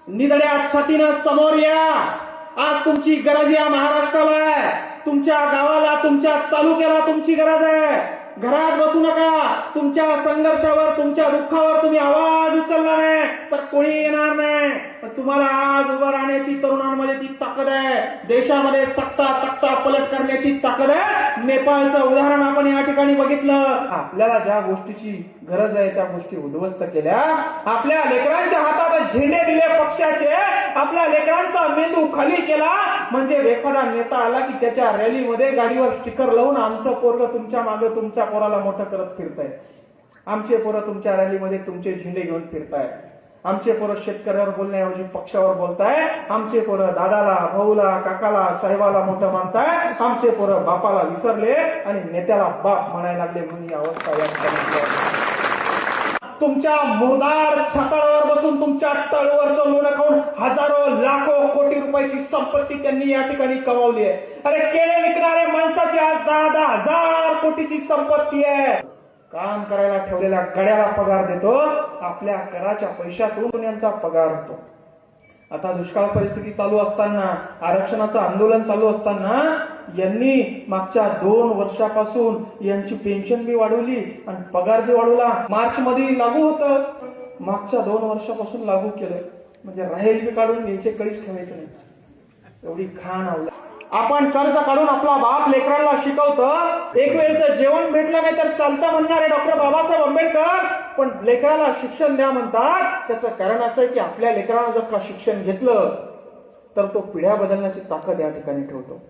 निधड्या छातीनं समोर या. आज तुमची गरज या महाराष्ट्राला आहे. तुमच्या गावाला, तुमच्या तालुक्याला तुमची गरज आहे. घरात बसू नका. तुमच्या संघर्षावर, तुमच्या दुःखावर तुम्ही आवाज उचलला नाही तर कोणी येणार नाही. तुम्हाला आज उभं राहण्याची तरुणांमध्ये ती ताकद आहे. देशामध्ये सत्ता तख्ता पलट करण्याची ताकद आहे. नेपाळचं उदाहरण आपण या ठिकाणी बघितलं. आपल्याला ज्या गोष्टीची गरज आहे त्या गोष्टी उद्ध्वस्त केल्या. आपल्या लेकरांच्या हातात झेंडे दिले पक्षाचे. आपल्या लेकरांचा मेंदू खाली केला. म्हणजे एखादा नेता आला की त्याच्या रॅलीमध्ये गाडीवर स्टिकर लावून आमचं पोरग तुमच्या मागे तुमच्या पोराला मोठं करत फिरताय. आमचे पोरं तुमच्या रॅलीमध्ये तुमचे झेंडे घेऊन फिरताय. आमचे पोरं शेतकऱ्यावर बोलण्याऐवजी पक्षावर बोलताय. आमचे पोरं दादाला, भाऊला, काकाला, साहेबाला मोठं मानताय. आमचे पोरं बापाला विसरले आणि नेत्याला बाप म्हणायला लागले. म्हणून ही अवस्था या ठिकाणी. तुमच्या मुरदार छाताळावर बसून तुमच्या तळवरचं लोणं खाऊन हजारो लाखो कोटी रुपयाची संपत्ती त्यांनी या ठिकाणी कमावली आहे. अरे केळे विकणाऱ्या माणसाची आज 10,000 कोटीची संपत्ती आहे. काम करायला ठेवलेल्या गड्याला पगार देतो. आपल्या कराच्या पैशातून यांचा पगार होतो. आता दुष्काळ परिस्थिती चालू असताना, आरक्षणाचं आंदोलन चालू असताना यांनी मागच्या 2 वर्षापासून यांची पेन्शन बी वाढवली आणि पगार बी वाढवला. मार्च मध्ये लागू होतं. मागच्या 2 वर्षापासून लागू केलं. म्हणजे राहील बी काढून घ्यायचे, कधीच ठेवायचं नाही. एवढी घाण आवला. आपण कर्ज काढून आपला बाप लेकरांना शिकवतं. एक वेळचं जेवण भेटलं नाही तर चालतं म्हणणारे डॉक्टर बाबासाहेब आंबेडकर पण लेकराला शिक्षण द्या म्हणतात. त्याचं कारण असं आहे की आपल्या लेकरांना जर का शिक्षण घेतलं तर तो पिढ्या बदलण्याची ताकद या ठिकाणी ठेवतो.